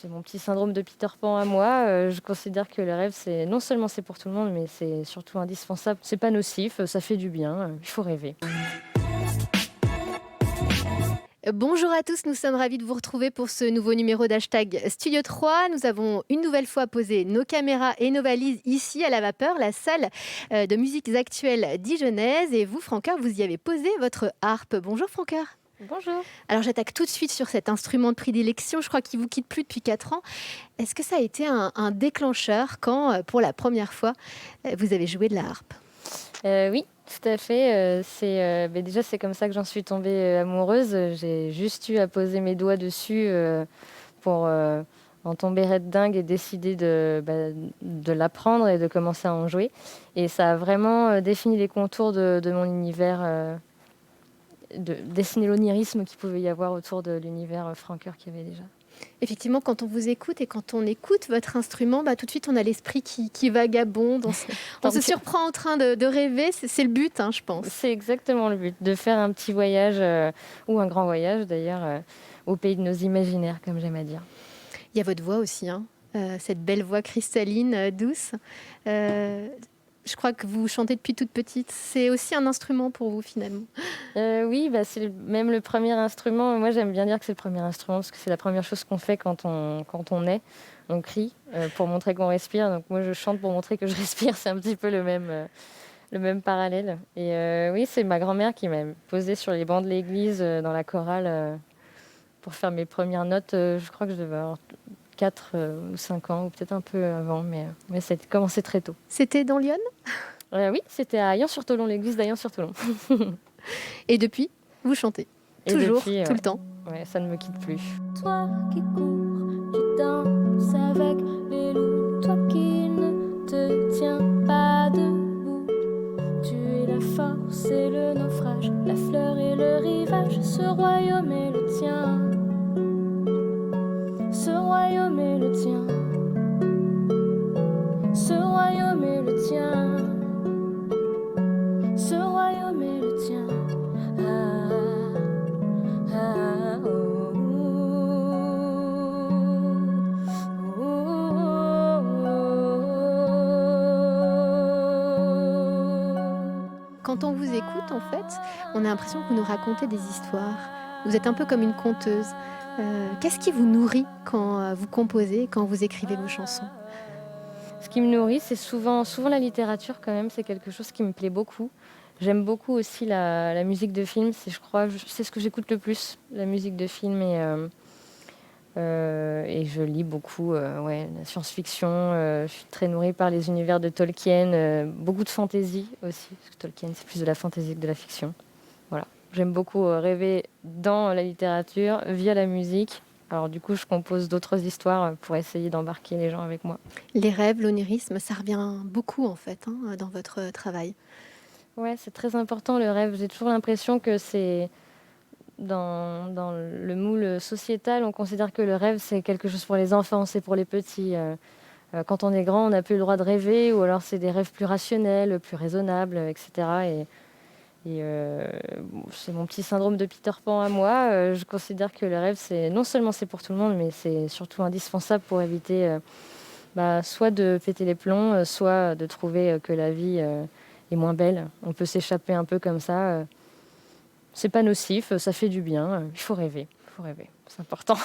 J'ai mon petit syndrome de Peter Pan à moi. Je considère que le rêve, c'est non seulement c'est pour tout le monde, mais c'est surtout indispensable. C'est pas nocif, ça fait du bien, il faut rêver. Bonjour à tous, nous sommes ravis de vous retrouver pour ce nouveau numéro d'Hashtag Studio 3. Nous avons une nouvelle fois posé nos caméras et nos valises ici à la Vapeur, la salle de musiques actuelles dijonnaise. Et vous, Francoeur, vous y avez posé votre harpe. Bonjour Francoeur. Bonjour. Alors j'attaque tout de suite sur cet instrument de prédilection, je crois qu'il vous quitte plus depuis 4 ans. Est-ce que ça a été un déclencheur quand, pour la première fois, vous avez joué de la harpe ? Oui, tout à fait. Déjà, c'est comme ça que j'en suis tombée amoureuse. J'ai juste eu à poser mes doigts dessus pour en tomber red dingue et décider de l'apprendre et de commencer à en jouer. Et ça a vraiment défini les contours de mon univers, de dessiner l'onirisme qu'il pouvait y avoir autour de l'univers Francoeur qu'il y avait déjà. Effectivement, quand on vous écoute et quand on écoute votre instrument, tout de suite on a l'esprit qui vagabonde, on se surprend en train de rêver, c'est le but, je pense. C'est exactement le but, de faire un petit voyage, ou un grand voyage d'ailleurs, au pays de nos imaginaires, comme j'aime à dire. Il y a votre voix aussi, cette belle voix cristalline, douce. Je crois que vous chantez depuis toute petite. C'est aussi un instrument pour vous finalement. Oui, c'est même le premier instrument. Moi, j'aime bien dire que c'est le premier instrument parce que c'est la première chose qu'on fait quand on naît. On crie pour montrer qu'on respire. Donc moi, je chante pour montrer que je respire. C'est un petit peu le même parallèle. Et oui, c'est ma grand-mère qui m'a posée sur les bancs de l'église dans la chorale pour faire mes premières notes. Je crois que je devais avoir 4 ou 5 ans, ou peut-être un peu avant, mais ça a commencé très tôt. C'était dans Lyon ? Oui, c'était à Ayen-sur-Tholon, l'église d'Ayen-sur-Tholon. Et depuis, vous chantez toujours, depuis, tout le temps. Ouais, ça ne me quitte plus. Toi qui cours, qui danses avec les loups, toi qui ne te tiens pas debout. Tu es la force et le naufrage, la fleur et le rivage, ce royaume est le tien. Ce royaume est le tien. Ce royaume est le tien. Ce royaume est le tien. Quand on vous écoute, en fait, on a l'impression que vous nous racontez des histoires. Vous êtes un peu comme une conteuse. Qu'est-ce qui vous nourrit quand vous composez, quand vous écrivez vos chansons ? Ce qui me nourrit, c'est souvent la littérature quand même. C'est quelque chose qui me plaît beaucoup. J'aime beaucoup aussi la musique de film. C'est ce que j'écoute le plus, la musique de film. Et je lis beaucoup la science-fiction. Je suis très nourrie par les univers de Tolkien. Beaucoup de fantaisie aussi, parce que Tolkien, c'est plus de la fantaisie que de la fiction. Voilà. J'aime beaucoup rêver dans la littérature, via la musique. Alors du coup, je compose d'autres histoires pour essayer d'embarquer les gens avec moi. Les rêves, l'onirisme, ça revient beaucoup en fait dans votre travail. Ouais, c'est très important le rêve. J'ai toujours l'impression que c'est dans le moule sociétal, on considère que le rêve c'est quelque chose pour les enfants, c'est pour les petits. Quand on est grand, on n'a plus le droit de rêver, ou alors c'est des rêves plus rationnels, plus raisonnables, etc. C'est mon petit syndrome de Peter Pan à moi. Je considère que le rêve, c'est non seulement c'est pour tout le monde, mais c'est surtout indispensable pour éviter soit de péter les plombs, soit de trouver que la vie est moins belle. On peut s'échapper un peu comme ça. C'est pas nocif, ça fait du bien. Il faut rêver, c'est important.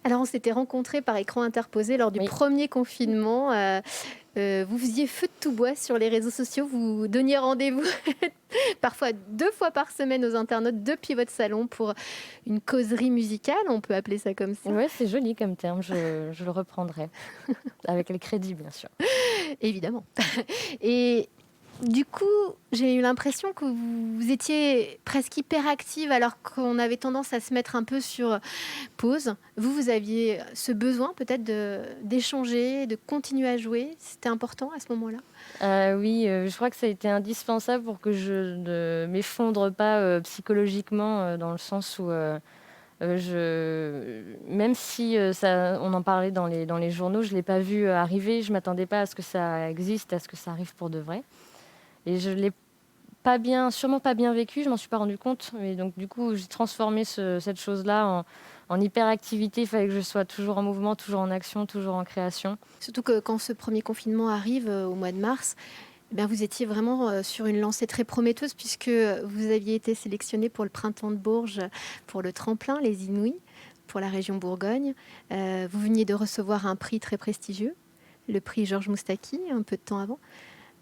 Alors on s'était rencontrés par écran interposé lors du Oui. premier confinement. Vous faisiez feu de tout bois sur les réseaux sociaux, vous donniez rendez-vous parfois 2 fois par semaine aux internautes depuis votre salon pour une causerie musicale, on peut appeler ça comme ça. Ouais, c'est joli comme terme, je le reprendrai. Avec les crédits, bien sûr. Évidemment. Et du coup, j'ai eu l'impression que vous étiez presque hyperactive alors qu'on avait tendance à se mettre un peu sur pause. Vous aviez ce besoin peut-être d'échanger, de continuer à jouer. C'était important à ce moment-là ? Oui, je crois que ça a été indispensable pour que je ne m'effondre pas psychologiquement, dans le sens où même si on en parlait dans les journaux, je ne l'ai pas vu arriver. Je ne m'attendais pas à ce que ça existe, à ce que ça arrive pour de vrai. Et je l'ai sûrement pas bien vécu, je m'en suis pas rendu compte. Mais donc du coup, j'ai transformé cette chose-là en hyperactivité. Il fallait que je sois toujours en mouvement, toujours en action, toujours en création. Surtout que quand ce premier confinement arrive au mois de mars, eh bien, vous étiez vraiment sur une lancée très prometteuse puisque vous aviez été sélectionné pour le Printemps de Bourges, pour le tremplin, les Inouïs, pour la région Bourgogne. Vous veniez de recevoir un prix très prestigieux, le prix Georges Moustaki, un peu de temps avant.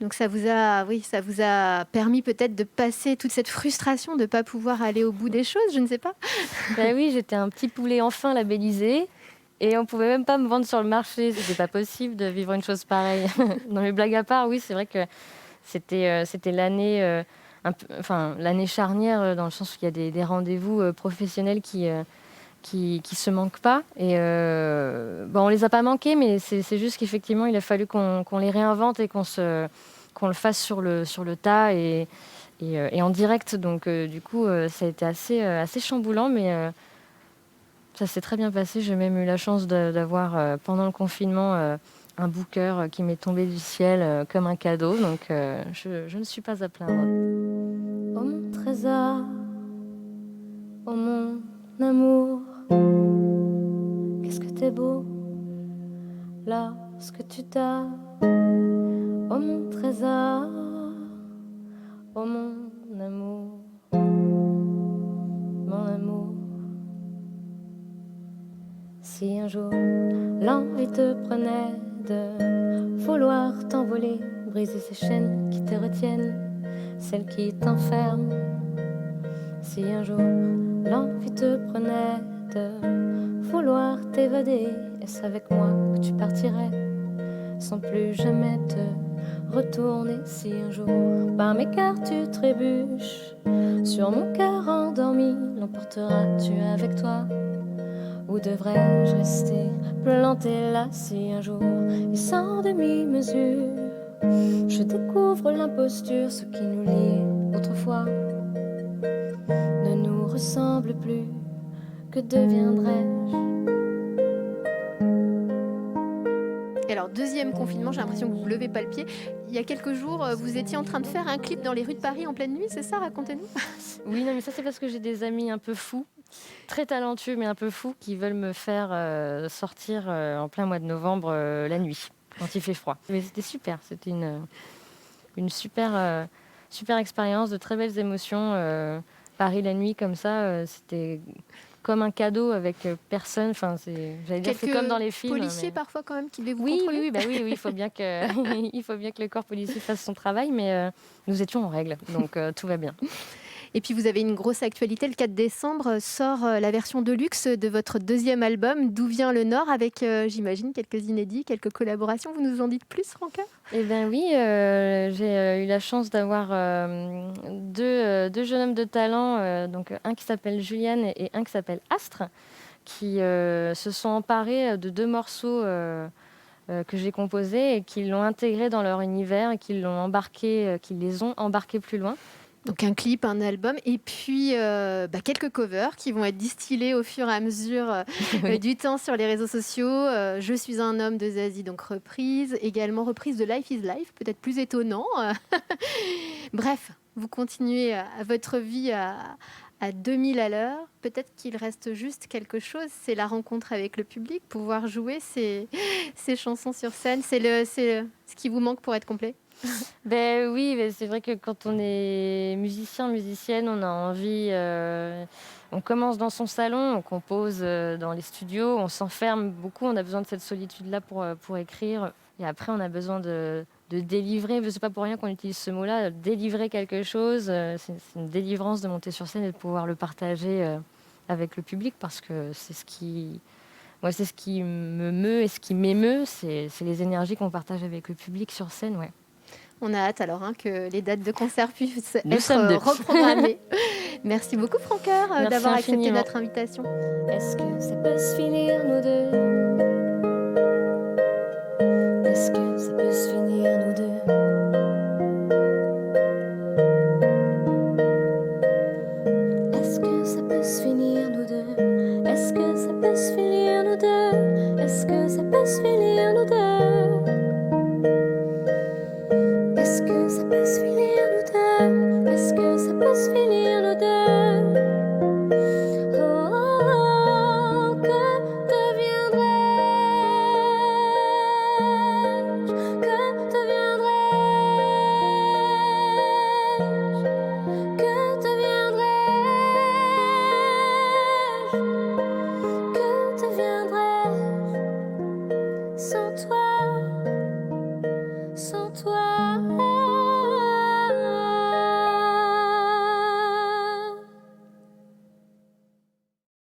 Donc ça vous a permis peut-être de passer toute cette frustration de ne pas pouvoir aller au bout des choses, je ne sais pas. Ben oui, j'étais un petit poulet enfin labellisé. Et on pouvait même pas me vendre sur le marché. C'était pas possible de vivre une chose pareille. Non, mais blague à part, oui, c'est vrai que c'était l'année, l'année charnière dans le sens où il y a des rendez-vous professionnels qui se manquent pas. Et on les a pas manqués, mais c'est juste qu'effectivement, il a fallu qu'on les réinvente et qu'on le fasse sur le tas et en direct. Donc du coup, ça a été assez chamboulant, mais ça s'est très bien passé. J'ai même eu la chance d'avoir, pendant le confinement, un booker qui m'est tombé du ciel comme un cadeau. Donc, je ne suis pas à plaindre. Oh mon trésor, oh mon amour, qu'est-ce que t'es beau lorsque tu dors. Oh mon trésor, oh mon amour, mon amour. Si un jour l'envie te prenait de vouloir t'envoler, briser ces chaînes qui te retiennent, celles qui t'enferment. Si un jour l'envie te prenait de vouloir t'évader, est-ce avec moi que tu partirais sans plus jamais te retourner? Si un jour par mes cœurs tu trébuches sur mon cœur endormi, l'emporteras-tu avec toi? Ou devrais-je rester planté là? Si un jour, et sans demi-mesure, je découvre l'imposture, ce qui nous liait autrefois ne nous ressemble plus, que deviendrais-je? Et alors, deuxième confinement, j'ai l'impression que vous ne levez pas le pied. Il y a quelques jours, vous étiez en train de faire un clip dans les rues de Paris en pleine nuit, c'est ça? Racontez-nous. Oui, non, mais ça c'est parce que j'ai des amis un peu fous, très talentueux mais un peu fous, qui veulent me faire sortir en plein mois de novembre la nuit, quand il fait froid. Mais c'était super, c'était une super expérience, de très belles émotions. Paris la nuit comme ça, c'était comme un cadeau avec personne. Enfin, j'allais dire, c'est comme dans les films. Policiers Mais... parfois quand même qui devaient vous Oui, contrôler. oui, il faut bien que il faut bien que le corps policier fasse son travail, mais nous étions en règle, donc tout va bien. Et puis vous avez une grosse actualité, le 4 décembre sort la version de luxe de votre deuxième album, D'où vient le Nord, avec j'imagine quelques inédits, quelques collaborations. Vous nous en dites plus, Franca? Eh bien oui, j'ai eu la chance d'avoir deux jeunes hommes de talent, donc un qui s'appelle Juliane et un qui s'appelle Astre, qui se sont emparés de deux morceaux que j'ai composés et qui l'ont intégré dans leur univers et qui les ont embarqués plus loin. Donc un clip, un album, et puis quelques covers qui vont être distillés au fur et à mesure du temps sur les réseaux sociaux. Je suis un homme de Zazie, donc reprise, également reprise de Life is Life, peut-être plus étonnant. Bref, vous continuez à votre vie à 2000 à l'heure. Peut-être qu'il reste juste quelque chose, c'est la rencontre avec le public, pouvoir jouer ces chansons sur scène. C'est ce qui vous manque pour être complet? Ben oui, mais c'est vrai que quand on est musicien, musicienne, on a envie. On commence dans son salon, on compose dans les studios, on s'enferme beaucoup, on a besoin de cette solitude-là pour écrire. Et après, on a besoin de délivrer. C'est pas pour rien qu'on utilise ce mot-là, délivrer quelque chose. C'est une délivrance de monter sur scène et de pouvoir le partager avec le public, parce que c'est ce qui me meut et ce qui m'émeut, c'est les énergies qu'on partage avec le public sur scène, ouais. On a hâte alors que les dates de concert puissent être sommes reprogrammées. Merci beaucoup, Francoeur, Merci d'avoir accepté infiniment. notre invitation. Est-ce que ça peut se finir, nous deux? Est-ce que ça peut se finir, nous deux? Est-ce que ça peut se finir, nous deux? Est-ce que ça peut se finir, nous deux? Est-ce que ça peut se finir?